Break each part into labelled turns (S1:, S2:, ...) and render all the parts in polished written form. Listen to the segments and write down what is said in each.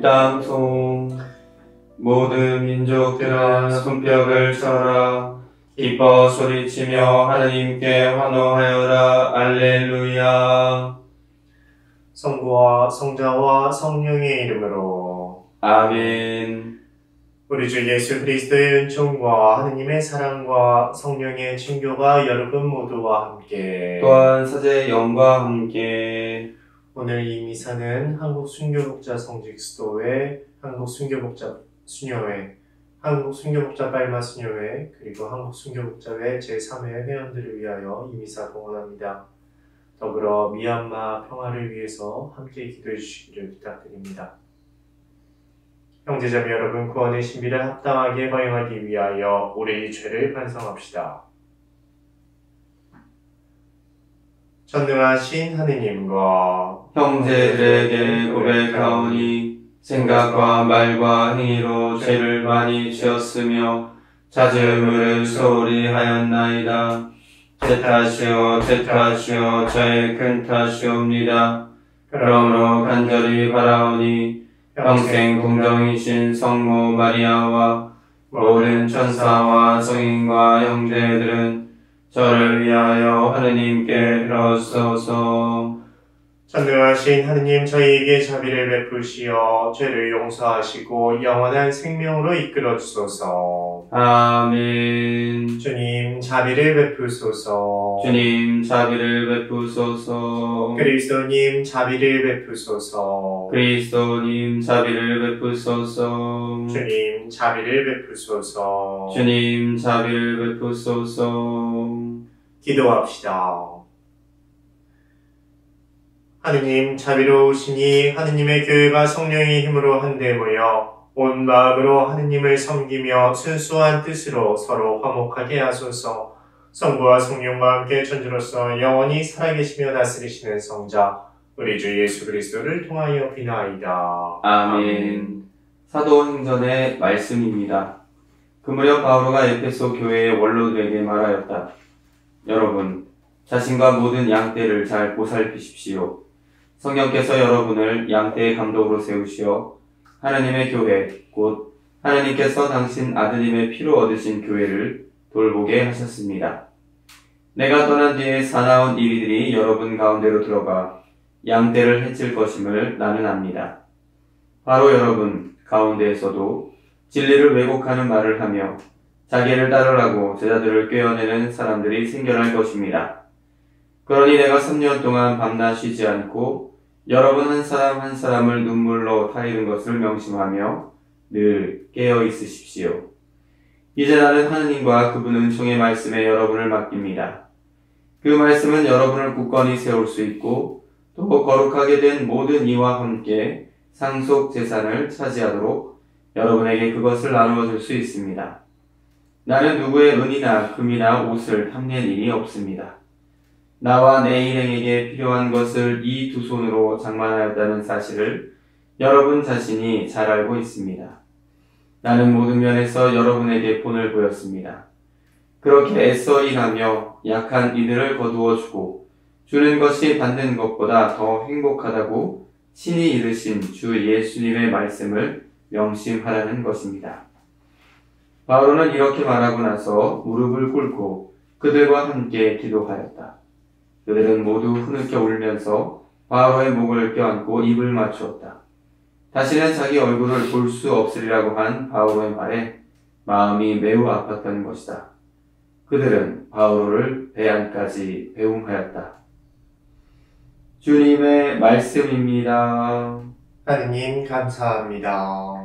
S1: 일당송. 모든 민족들아 손뼉을 쳐라. 기뻐 소리치며 하느님께 환호하여라. 알렐루야.
S2: 성부와 성자와 성령의 이름으로
S1: 아멘.
S2: 우리 주 예수 그리스도의 은총과 하느님의 사랑과 성령의 친교가 여러분 모두와 함께
S1: 또한 사제의 영과 함께
S2: 오늘 이 미사는 한국 순교복자 성직 수도회, 한국 순교복자 수녀회, 한국 순교복자 빨마 수녀회, 그리고 한국 순교복자회 제3회 회원들을 위하여 이 미사 봉헌합니다. 더불어 미얀마 평화를 위해서 함께 기도해 주시기를 부탁드립니다. 형제자매 여러분, 구원의 신비를 합당하게 거행하기 위하여 우리의 죄를 반성합시다. 전능하신 하느님과
S1: 형제들에게 고백하오니 생각과 말과 행위로 죄를 많이 지었으며 잦음을 소홀히 하였나이다. 제 탓이요 저의 큰 탓이옵니다. 그러므로 간절히 바라오니 평생 동정이신 성모 마리아와 모든 천사와 성인과 형제들은 저를 위하여 하느님께 빌어주소서.
S2: 전능하신 하느님, 저희에게 자비를 베푸시어 죄를 용서하시고 영원한 생명으로 이끌어 주소서.
S1: 아멘.
S2: 주님, 자비를 베푸소서.
S1: 주님, 자비를 베푸소서.
S2: 그리스도님, 자비를 베푸소서.
S1: 그리스도님, 자비를 베푸소서.
S2: 주님, 자비를 베푸소서.
S1: 주님, 자비를 베푸소서.
S2: 기도합시다. 하느님, 자비로우시니 하느님의 교회가 성령의 힘으로 한데 모여 온 마음으로 하느님을 섬기며 순수한 뜻으로 서로 화목하게 하소서. 성부와 성령과 함께 천주로서 영원히 살아계시며 다스리시는 성자 우리 주 예수 그리스도를 통하여 비나이다.
S1: 아멘. 사도행전의 말씀입니다. 그 무렵 바오로가 에페소 교회의 원로들에게 말하였다. 여러분, 자신과 모든 양떼를 잘 보살피십시오. 성령께서 여러분을 양떼의 감독으로 세우시어 하나님의 교회, 곧 하나님께서 당신 아드님의 피로 얻으신 교회를 돌보게 하셨습니다. 내가 떠난 뒤에 사나운 이리들이 여러분 가운데로 들어가 양떼를 해칠 것임을 나는 압니다. 바로 여러분 가운데에서도 진리를 왜곡하는 말을 하며 자기를 따르라고 제자들을 꿰어내는 사람들이 생겨날 것입니다. 그러니 내가 3년 동안 밤낮 쉬지 않고 여러분 한 사람 한 사람을 눈물로 타이는 것을 명심하며 늘 깨어 있으십시오. 이제 나는 하느님과 그분 은총의 말씀에 여러분을 맡깁니다. 그 말씀은 여러분을 굳건히 세울 수 있고 또 거룩하게 된 모든 이와 함께 상속 재산을 차지하도록 여러분에게 그것을 나누어 줄 수 있습니다. 나는 누구의 은이나 금이나 옷을 탐낼 일이 없습니다. 나와 내 일행에게 필요한 것을 이 두 손으로 장만하였다는 사실을 여러분 자신이 잘 알고 있습니다. 나는 모든 면에서 여러분에게 본을 보였습니다. 그렇게 애써 일하며 약한 이들을 거두어주고 주는 것이 받는 것보다 더 행복하다고 친히 이르신 주 예수님의 말씀을 명심하라는 것입니다. 바오로는 이렇게 말하고 나서 무릎을 꿇고 그들과 함께 기도하였다. 그들은 모두 흐느껴 울면서 바오로의 목을 껴안고 입을 맞추었다. 다시는 자기 얼굴을 볼 수 없으리라고 한 바오로의 말에 마음이 매우 아팠던 것이다. 그들은 바오로를 배안까지 배웅하였다. 주님의 말씀입니다.
S2: 하느님 감사합니다.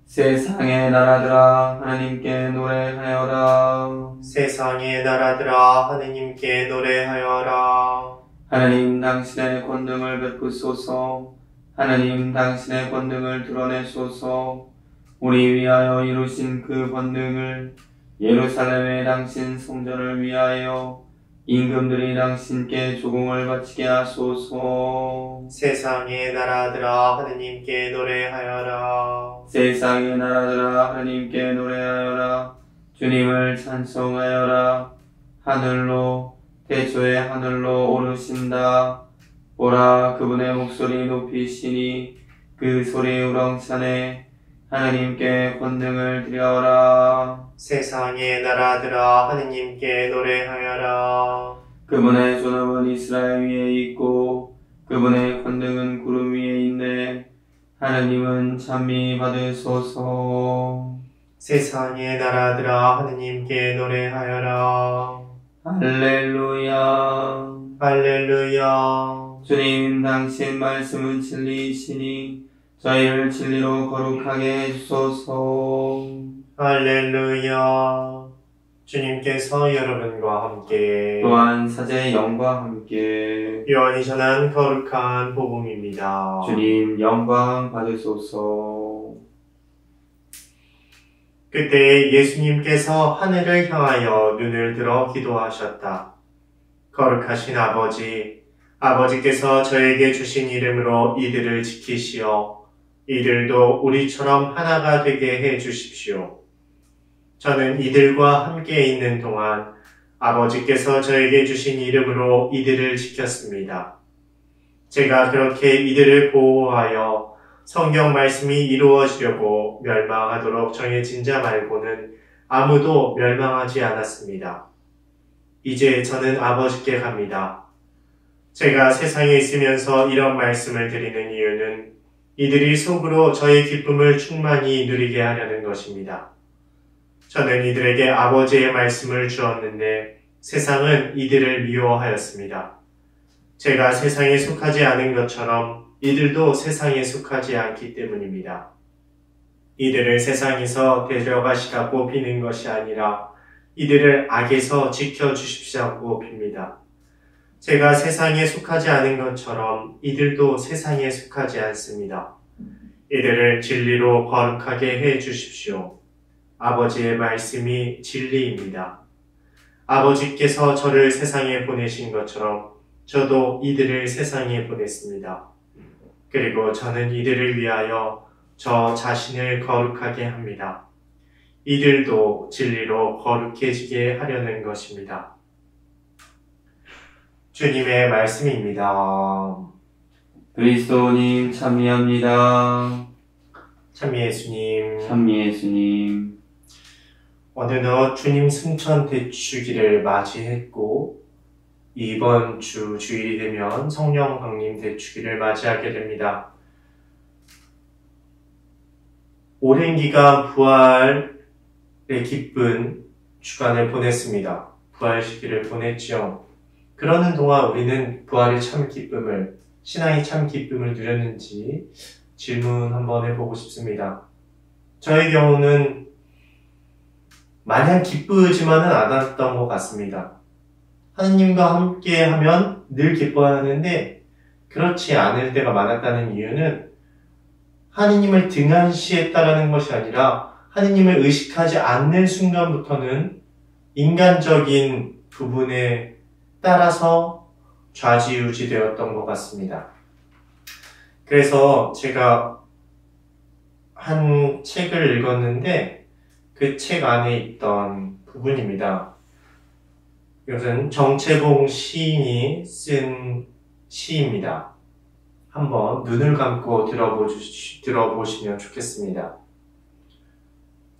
S1: 세상의 나라들아 하나님께 노래하여라.
S2: 세상의 나라들아 하느님께 노래하여라.
S1: 하나님 당신의 권능을 베푸소서. 하나님 당신의 권능을 드러내소서. 우리 위하여 이루신 그 권능을 예루살렘의 당신 성전을 위하여 임금들이 당신께 조공을 바치게 하소서.
S2: 세상의 나라들아 하느님께 노래하여라.
S1: 세상의 나라들아 하나님께 노래하여라. 주님을 찬송하여라. 하늘로 태초의 하늘로 오르신다. 보라 그분의 목소리 높이시니 그 소리 우렁차네. 하나님께 권능을 드려라.
S2: 세상의 나라들아 하느님께 노래하여라.
S1: 그분의 존엄은 이스라엘 위에 있고 그분의 권능은 구름 위에 있네. 하나님은 찬미 받으소서.
S2: 세상의 나라들아 하느님께 노래하여라.
S1: 할렐루야.
S2: 할렐루야.
S1: 주님, 당신 말씀은 진리이시니 저희를 진리로 거룩하게 해주소서.
S2: 할렐루야. 주님께서 여러분과 함께
S1: 또한 사제의 영과 함께
S2: 요한이 전한 거룩한 복음입니다.
S1: 주님 영광 받으소서.
S2: 그때 예수님께서 하늘을 향하여 눈을 들어 기도하셨다. 거룩하신 아버지, 아버지께서 저에게 주신 이름으로 이들을 지키시어 이들도 우리처럼 하나가 되게 해 주십시오. 저는 이들과 함께 있는 동안 아버지께서 저에게 주신 이름으로 이들을 지켰습니다. 제가 그렇게 이들을 보호하여 성경 말씀이 이루어지려고 멸망하도록 정해진 자 말고는 아무도 멸망하지 않았습니다. 이제 저는 아버지께 갑니다. 제가 세상에 있으면서 이런 말씀을 드리는 이유는 이들이 속으로 저의 기쁨을 충만히 누리게 하려는 것입니다. 저는 이들에게 아버지의 말씀을 주었는데 세상은 이들을 미워하였습니다. 제가 세상에 속하지 않은 것처럼 이들도 세상에 속하지 않기 때문입니다. 이들을 세상에서 데려가시라고 비는 것이 아니라 이들을 악에서 지켜주십시오고 빕니다. 제가 세상에 속하지 않은 것처럼 이들도 세상에 속하지 않습니다. 이들을 진리로 거룩하게 해 주십시오. 아버지의 말씀이 진리입니다. 아버지께서 저를 세상에 보내신 것처럼 저도 이들을 세상에 보냈습니다. 그리고 저는 이들을 위하여 저 자신을 거룩하게 합니다. 이들도 진리로 거룩해지게 하려는 것입니다. 주님의 말씀입니다.
S1: 그리스도님 찬미합니다.
S2: 참 예수님.
S1: 찬미 예수님.
S2: 어느덧 주님 승천 대축일을 맞이했고 이번 주 주일이 되면 성령 강림 대축일을 맞이하게 됩니다. 오랜 기간 부활의 기쁜 주간을 보냈습니다. 부활 시기를 보냈죠. 그러는 동안 우리는 부활의 참 기쁨을, 신앙의 참 기쁨을 누렸는지 질문 한번 해보고 싶습니다. 저의 경우는 마냥 기쁘지만은 않았던 것 같습니다. 하느님과 함께 하면 늘 기뻐하는데 그렇지 않을 때가 많았다는 이유는 하느님을 등한시했다라는 것이 아니라 하느님을 의식하지 않는 순간부터는 인간적인 부분에 따라서 좌지우지 되었던 것 같습니다. 그래서 제가 한 책을 읽었는데 그 책 안에 있던 부분입니다. 이것은 정채봉 시인이 쓴 시입니다. 한번 눈을 감고 들어보시면 좋겠습니다.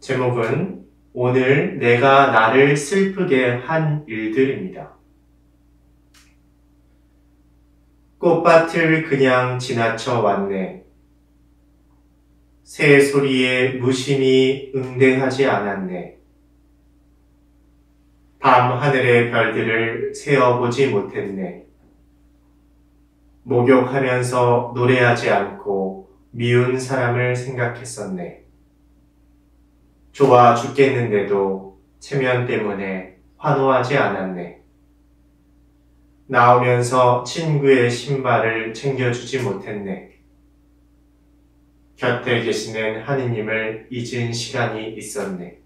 S2: 제목은 오늘 내가 나를 슬프게 한 일들입니다. 꽃밭을 그냥 지나쳐 왔네. 새 소리에 무심히 응대하지 않았네. 밤 하늘의 별들을 세어보지 못했네. 목욕하면서 노래하지 않고 미운 사람을 생각했었네. 좋아 죽겠는데도 체면 때문에 환호하지 않았네. 나오면서 친구의 신발을 챙겨주지 못했네. 곁에 계시는 하느님을 잊은 시간이 있었네.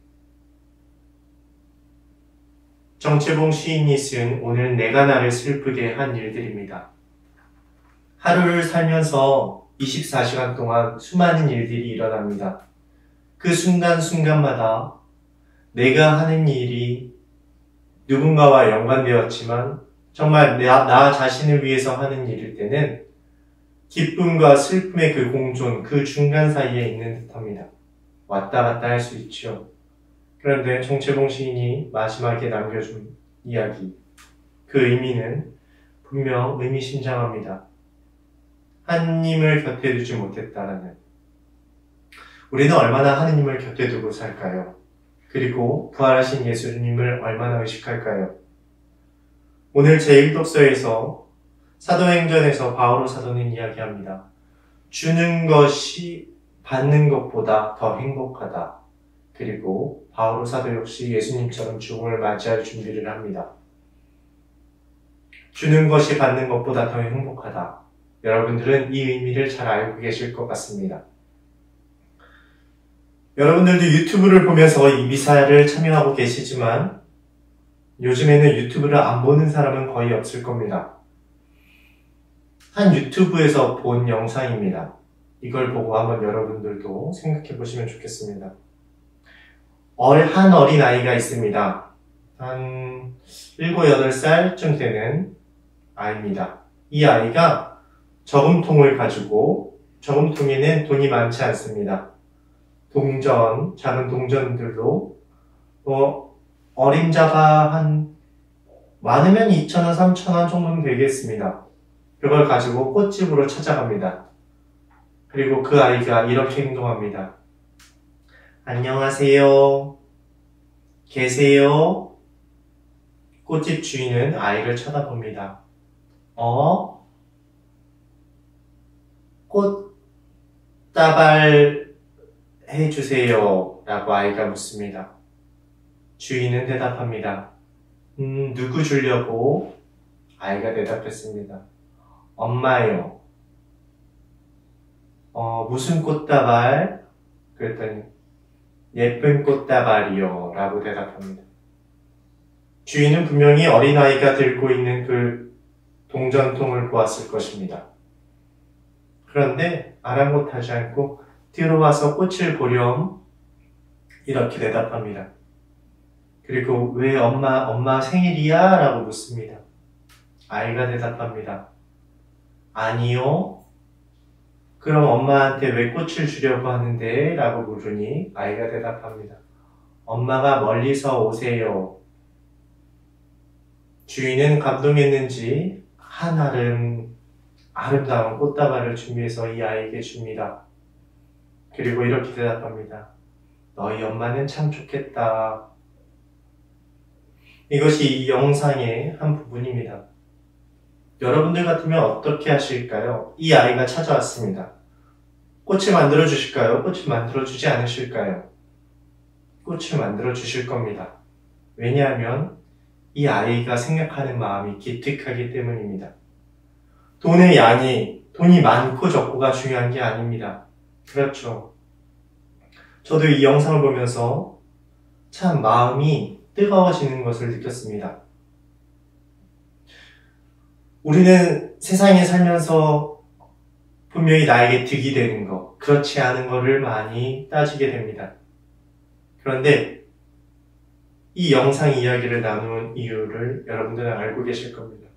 S2: 정채봉 시인이 쓴 오늘 내가 나를 슬프게 한 일들입니다. 하루를 살면서 24시간 동안 수많은 일들이 일어납니다. 그 순간순간마다 내가 하는 일이 누군가와 연관되었지만 정말 나 자신을 위해서 하는 일일 때는 기쁨과 슬픔의 그 공존, 그 중간 사이에 있는 듯합니다. 왔다 갔다 할 수 있죠. 그런데 정채봉 시인이 마지막에 남겨준 이야기, 그 의미는 분명 의미심장합니다. 하느님을 곁에 두지 못했다라는. 우리는 얼마나 하느님을 곁에 두고 살까요? 그리고 부활하신 예수님을 얼마나 의식할까요? 오늘 제1독서에서 사도행전에서 바오로 사도는 이야기합니다. 주는 것이 받는 것보다 더 행복하다. 그리고 바오로 사도 역시 예수님처럼 죽음을 맞이할 준비를 합니다. 주는 것이 받는 것보다 더 행복하다. 여러분들은 이 의미를 잘 알고 계실 것 같습니다. 여러분들도 유튜브를 보면서 이 미사를 참여하고 계시지만 요즘에는 유튜브를 안 보는 사람은 거의 없을 겁니다. 한 유튜브에서 본 영상입니다. 이걸 보고 한번 여러분들도 생각해 보시면 좋겠습니다. 한 어린아이가 있습니다. 한 7, 8살쯤 되는 아이입니다. 이 아이가 저금통을 가지고, 저금통에는 돈이 많지 않습니다. 작은 동전들로 어림잡아 많으면 2,000원, 3,000원 정도는 되겠습니다. 그걸 가지고 꽃집으로 찾아갑니다. 그리고 그 아이가 이렇게 행동합니다. 안녕하세요. 계세요? 꽃집 주인은 아이를 쳐다봅니다. 꽃다발 해주세요. 라고 아이가 묻습니다. 주인은 대답합니다. 누구 주려고? 아이가 대답했습니다. 엄마요. 무슨 꽃다발? 그랬더니 예쁜 꽃다발이요. 라고 대답합니다. 주인은 분명히 어린아이가 들고 있는 그 동전통을 보았을 것입니다. 그런데 아랑곳하지 않고 들어와서 꽃을 보렴 이렇게 대답합니다. 그리고 왜 엄마 생일이야? 라고 묻습니다. 아이가 대답합니다. 아니요. 그럼 엄마한테 왜 꽃을 주려고 하는데? 라고 물으니 아이가 대답합니다. 엄마가 멀리서 오세요. 주인은 감동했는지 한아름 아름다운 꽃다발을 준비해서 이 아이에게 줍니다. 그리고 이렇게 대답합니다. 너희 엄마는 참 좋겠다. 이것이 이 영상의 한 부분입니다. 여러분들 같으면 어떻게 하실까요? 이 아이가 찾아왔습니다. 꽃을 만들어 주실까요? 꽃을 만들어 주지 않으실까요? 꽃을 만들어 주실 겁니다. 왜냐하면 이 아이가 생각하는 마음이 기특하기 때문입니다. 돈이 많고 적고가 중요한 게 아닙니다. 그렇죠. 저도 이 영상을 보면서 참 마음이 뜨거워지는 것을 느꼈습니다. 우리는 세상에 살면서 분명히 나에게 득이 되는 것, 그렇지 않은 것을 많이 따지게 됩니다. 그런데 이 영상 이야기를 나눈 이유를 여러분들은 알고 계실 겁니다.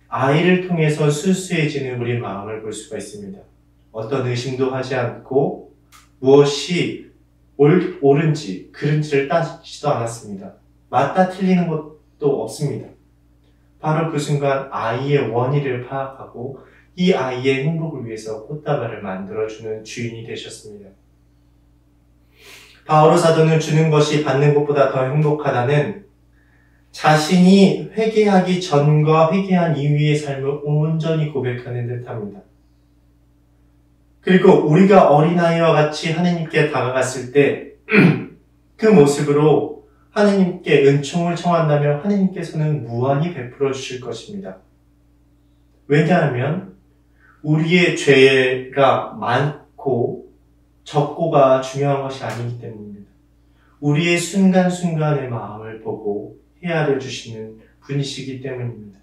S2: 아이를 통해서 순수해지는 우리 마음을 볼 수가 있습니다. 어떤 의심도 하지 않고 무엇이 옳은지 그른지를 따지지도 않았습니다. 맞다 틀리는 것도 없습니다. 바로 그 순간 아이의 원의를 파악하고 이 아이의 행복을 위해서 꽃다발을 만들어주는 주인이 되셨습니다. 바오로 사도는 주는 것이 받는 것보다 더 행복하다는 자신이 회개하기 전과 회개한 이후의 삶을 온전히 고백하는 듯합니다. 그리고 우리가 어린아이와 같이 하느님께 다가갔을 때 그 모습으로 하느님께 은총을 청한다면 하느님께서는 무한히 베풀어 주실 것입니다. 왜냐하면 우리의 죄가 많고 적고가 중요한 것이 아니기 때문입니다. 우리의 순간순간의 마음을 보고 헤아려 주시는 분이시기 때문입니다.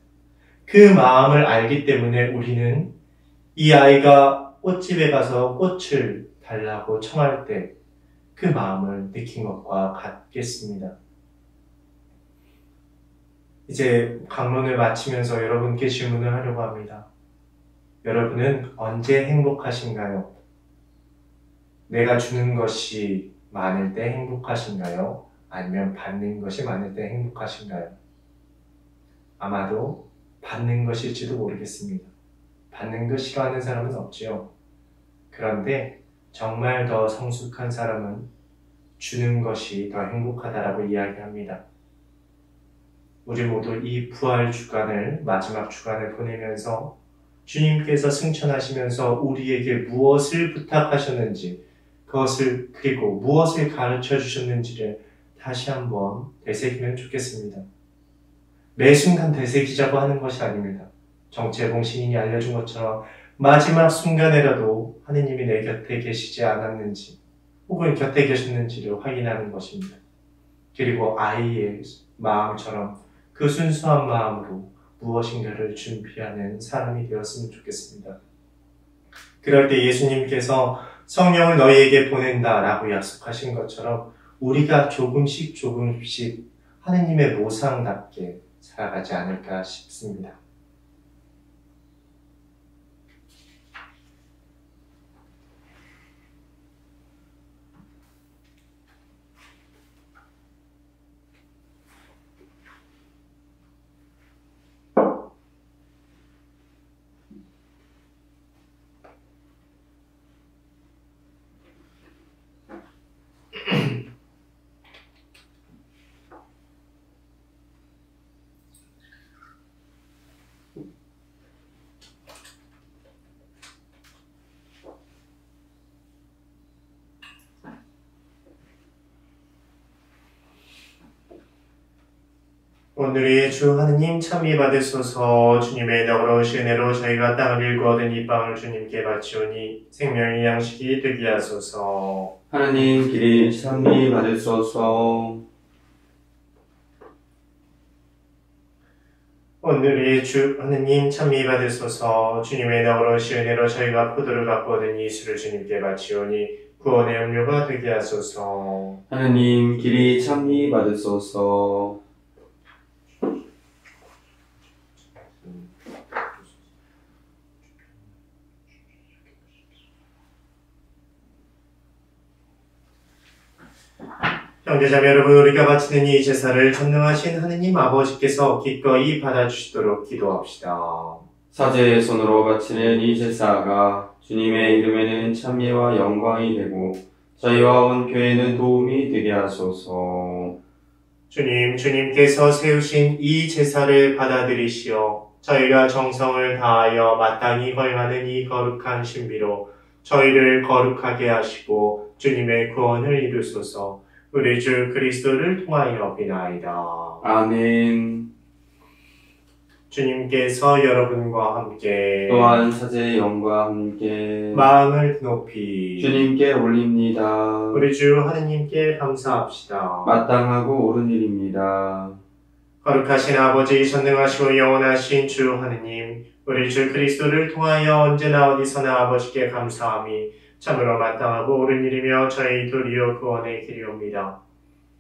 S2: 그 마음을 알기 때문에 우리는 이 아이가 꽃집에 가서 꽃을 달라고 청할 때 그 마음을 느낀 것과 같겠습니다. 이제 강론을 마치면서 여러분께 질문을 하려고 합니다. 여러분은 언제 행복하신가요? 내가 주는 것이 많을 때 행복하신가요? 아니면 받는 것이 많을 때 행복하신가요? 아마도 받는 것일지도 모르겠습니다. 받는 것 싫어하는 사람은 없지요. 그런데 정말 더 성숙한 사람은 주는 것이 더 행복하다라고 이야기합니다. 우리 모두 이 부활 주간을, 마지막 주간을 보내면서 주님께서 승천하시면서 우리에게 무엇을 부탁하셨는지, 그것을, 그리고 무엇을 가르쳐 주셨는지를 다시 한번 되새기면 좋겠습니다. 매 순간 되새기자고 하는 것이 아닙니다. 정체봉 신인이 알려준 것처럼 마지막 순간에라도 하느님이 내 곁에 계시지 않았는지, 혹은 곁에 계셨는지를 확인하는 것입니다. 그리고 아이의 마음처럼 그 순수한 마음으로 무엇인가를 준비하는 사람이 되었으면 좋겠습니다. 그럴 때 예수님께서 성령을 너희에게 보낸다 라고 약속하신 것처럼 우리가 조금씩 하느님의 모상답게 살아가지 않을까 싶습니다. 오늘의 주 하느님 참미 받으소서. 주님의 너그러우신 은혜로 저희가 땅을 일구 얻은 이 빵을 주님께 바치오니 생명의 양식이 되게 하소서.
S1: 하나님 길이 참미 받으소서.
S2: 오늘의 주 하느님 참미 받으소서. 주님의 너그러우신 은혜로 저희가 포도를 갖고 얻은 이 술을 주님께 바치오니 구원의 음료가 되게 하소서.
S1: 하나님 길이 참미 받으소서.
S2: 형제자매 여러분, 우리가 바치는 이 제사를 전능하신 하느님 아버지께서 기꺼이 받아주시도록 기도합시다.
S1: 사제의 손으로 바치는 이 제사가 주님의 이름에는 찬미와 영광이 되고 저희와 온 교회는 도움이 되게 하소서.
S2: 주님께서 세우신 이 제사를 받아들이시어 저희가 정성을 다하여 마땅히 거행하는 이 거룩한 신비로 저희를 거룩하게 하시고 주님의 구원을 이루소서. 우리 주 그리스도를 통하여 비나이다.
S1: 아멘.
S2: 주님께서 여러분과 함께
S1: 또한 사제의 영과 함께
S2: 마음을 높이
S1: 주님께 올립니다.
S2: 우리 주 하느님께 감사합시다.
S1: 마땅하고 옳은 일입니다.
S2: 거룩하신 아버지, 전능하시고 영원하신 주 하느님, 우리 주 그리스도를 통하여 언제나 어디서나 아버지께 감사함이 참으로 마땅하고 옳은 일이며 저희 도리어 구원의 길이옵니다.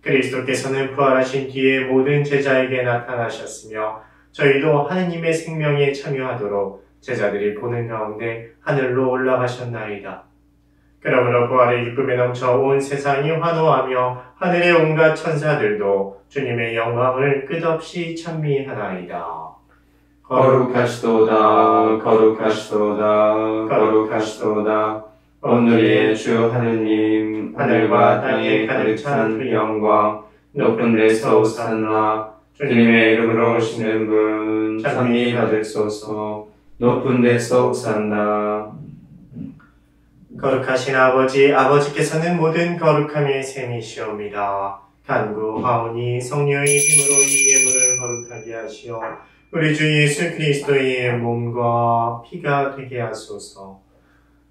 S2: 그리스도께서는 부활하신 뒤에 모든 제자에게 나타나셨으며 저희도 하느님의 생명에 참여하도록 제자들이 보는 가운데 하늘로 올라가셨나이다. 그러므로 부활의 기쁨에 넘쳐 온 세상이 환호하며 하늘의 온갖 천사들도 주님의 영광을 끝없이 찬미하나이다.
S1: 거룩하시도다, 거룩하시도다, 거룩하시도다. 오늘의 주 하느님, 하늘과 땅에 가득 찬 그 영광, 높은 데서 오산나. 주님의 이름으로 오시는 분 찬미 받으소서. 높은 데서 오산나.
S2: 거룩하신 아버지, 아버지께서는 모든 거룩함의 셈이시옵니다. 간구하오니 성령의 힘으로 이 예물을 거룩하게 하시어 우리 주 예수 그리스도의 몸과 피가 되게 하소서.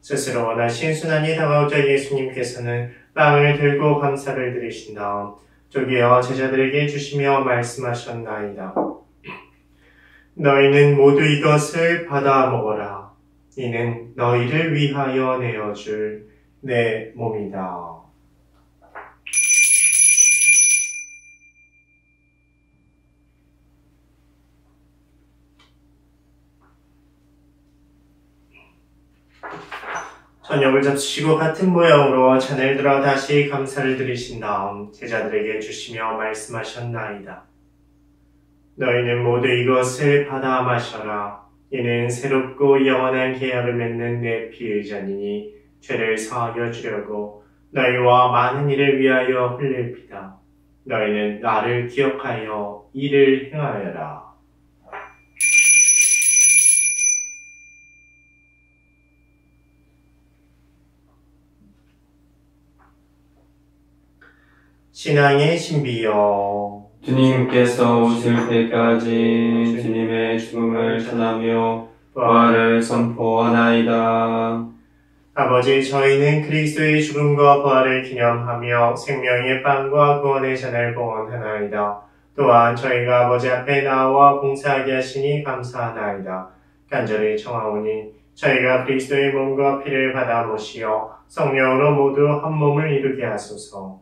S2: 스스로 원하신 순환이 다가오자 예수님께서는 빵을 들고 감사를 드리신 다음 쪼개어 제자들에게 주시며 말씀하셨나이다. 너희는 모두 이것을 받아 먹어라. 이는 너희를 위하여 내어줄 내 몸이다. 저녁을 잡수시고 같은 모양으로 잔을 들어 다시 감사를 드리신 다음 제자들에게 주시며 말씀하셨나이다. 너희는 모두 이것을 받아 마셔라. 이는 새롭고 영원한 계약을 맺는 내 피의 잔이니 죄를 사하여 주려고 너희와 많은 이를 위하여 흘릴 피다. 너희는 나를 기억하여 이를 행하여라. 신앙의 신비여,
S1: 주님께서 오실 때까지 주님의 죽음을 전하며 부활을 선포하나이다.
S2: 아버지, 저희는 그리스도의 죽음과 부활을 기념하며 생명의 빵과 구원의 잔을 봉헌하나이다. 또한 저희가 아버지 앞에 나와 봉사하게 하시니 감사하나이다. 간절히 청하오니 저희가 그리스도의 몸과 피를 받아 모시어 성령으로 모두 한 몸을 이루게 하소서.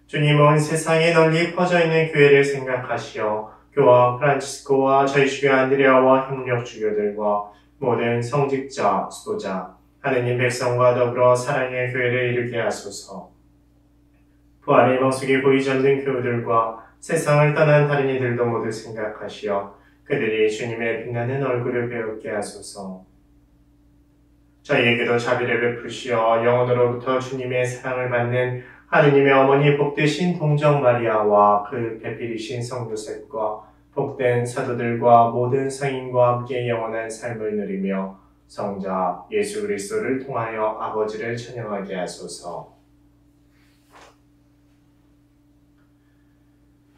S2: 주님, 온 세상에 널리 퍼져 있는 교회를 생각하시어 교황 프란치스코와 저희 주교 안드레아와 협력 주교들과 모든 성직자, 수도자, 하느님 백성과 더불어 사랑의 교회를 이루게 하소서. 부활의 모습이 보이지 않는 교우들과 세상을 떠난 다른 이들도 모두 생각하시어 그들이 주님의 빛나는 얼굴을 배우게 하소서. 저희에게도 자비를 베푸시어 영원으로부터 주님의 사랑을 받는 하느님의 어머니 복되신 동정 마리아와 그 배필이신 성도 셋과 복된 사도들과 모든 성인과 함께 영원한 삶을 누리며 성자 예수 그리스도를 통하여 아버지를 찬양하게 하소서.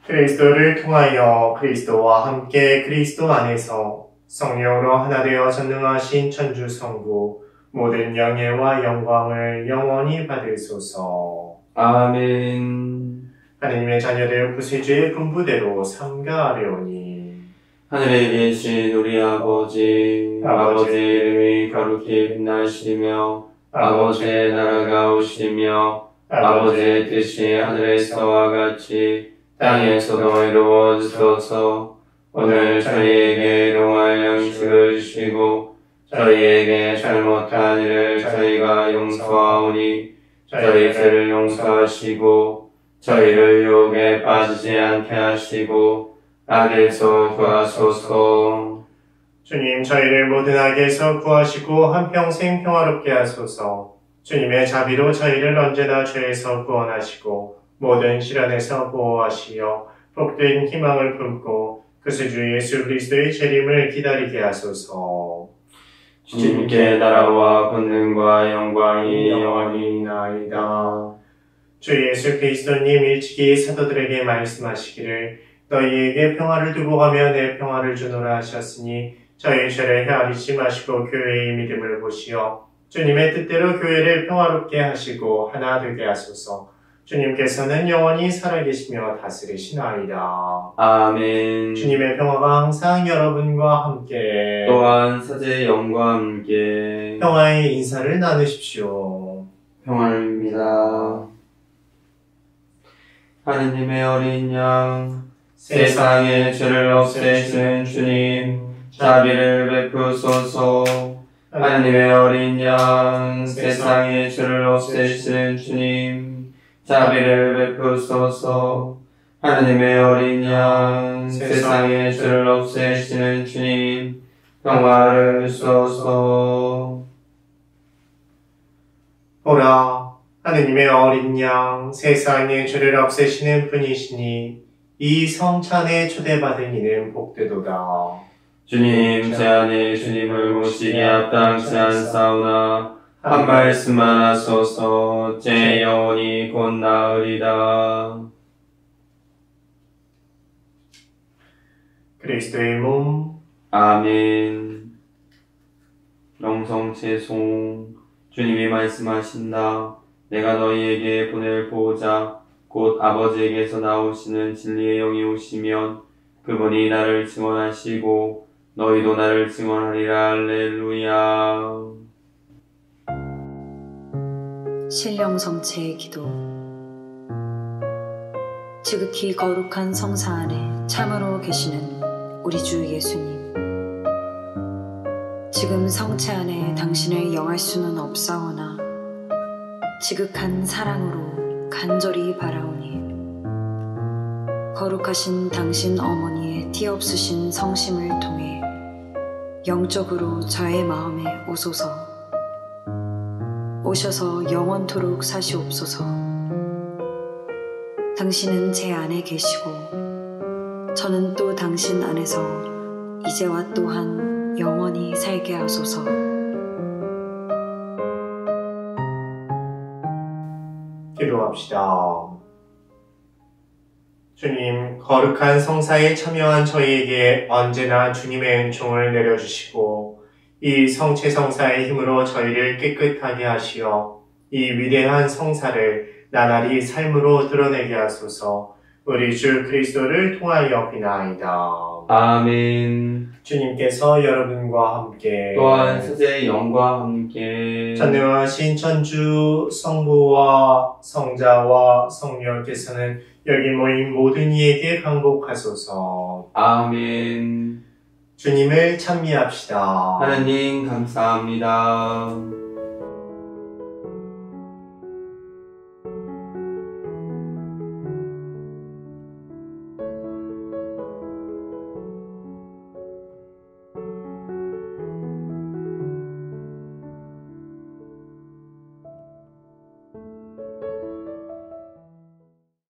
S2: 그리스도를 통하여 그리스도와 함께 그리스도 안에서 성령으로 하나 되어 전능하신 천주 성부 모든 영예와 영광을 영원히 받으소서.
S1: 아멘.
S2: 하느님의 자녀들 구세주의 분부대로 삼가하려니.
S1: 하늘에 계신 우리 아버지, 아버지의 이름이 거룩히 빛나시며 아버지의 나라가 오시며 아버지의 뜻이 하늘에서와 같이 땅에서도 이루어지소서. 오늘 저희에게 일용할 양식을 주시고 저희에게 잘못한 일을 저희가 용서하오니 저희 죄를 용서하시고 저희를 유혹에 빠지지 않게 하시고 악에서 구하소서.
S2: 주님, 저희를 모든 악에서 구하시고 한평생 평화롭게 하소서. 주님의 자비로 저희를 언제나 죄에서 구원하시고 모든 시련에서 보호하시어 복된 희망을 품고 구세주 예수 그리스도의 재림을 기다리게 하소서.
S1: 주님께 나라와 권능과 영광이 영원히
S2: 나이다. 주 예수 그리스도님 일찍이 사도들에게 말씀하시기를 너희에게 평화를 두고 가며 내 평화를 주노라 하셨으니 저희 죄를 헤아리지 마시고 교회의 믿음을 보시어 주님의 뜻대로 교회를 평화롭게 하시고 하나 되게 하소서. 주님께서는 영원히 살아계시며 다스리시나이다.
S1: 아멘.
S2: 주님의 평화가 항상 여러분과 함께
S1: 또한 사제의 영과 함께
S2: 평화의 인사를 나누십시오.
S1: 평화입니다. 하느님의 어린 양, 세상의 죄를 없애시는 주님, 자비를 베푸소서. 하느님의 어린 양, 세상의 죄를 없애시는 주님, 자비를 베푸소서. 하느님의 어린 양, 세상의 죄를 없애시는 주님, 평화를 주소서.
S2: 보라, 하느님의 어린 양, 세상의 죄를 없애시는 분이시니 이 성찬에 초대받은 이는 복되도다.
S1: 주님, 제 안에 주님을 모시기에 합당치 않사오나 한 말씀만 하소서. 제 영혼이 곧 나으리다.
S2: 그리스도의 몸.
S1: 아멘. 영성채송. 주님이 말씀하신다. 내가 너희에게 보낼 보호자 곧 아버지에게서 나오시는 진리의 영이 오시면 그분이 나를 증언하시고 너희도 나를 증언하리라. 할렐루야.
S3: 신령성체의 기도. 지극히 거룩한 성사 안에 참으로 계시는 우리 주 예수님, 지금 성체 안에 당신을 영할 수는 없사오나 지극한 사랑으로 간절히 바라오니 거룩하신 당신 어머니의 티없으신 성심을 통해 영적으로 저의 마음에 오소서. 오셔서 영원토록 사시옵소서. 당신은 제 안에 계시고 저는 또 당신 안에서 이제와 또한 영원히 살게 하소서.
S2: 기도합시다. 주님, 거룩한 성사에 참여한 저희에게 언제나 주님의 은총을 내려주시고 이 성체 성사의 힘으로 저희를 깨끗하게 하시어 이 위대한 성사를 나날이 삶으로 드러내게 하소서. 우리 주 그리스도를 통하여 비나이다.
S1: 아멘.
S2: 주님께서 여러분과 함께
S1: 또한 스제의 영과 함께
S2: 전능하신 천주 성부와 성자와 성령께서는 여기 모인 모든 이에게 강복하소서.
S1: 아멘.
S2: 주님을 찬미합시다.
S1: 하느님 감사합니다.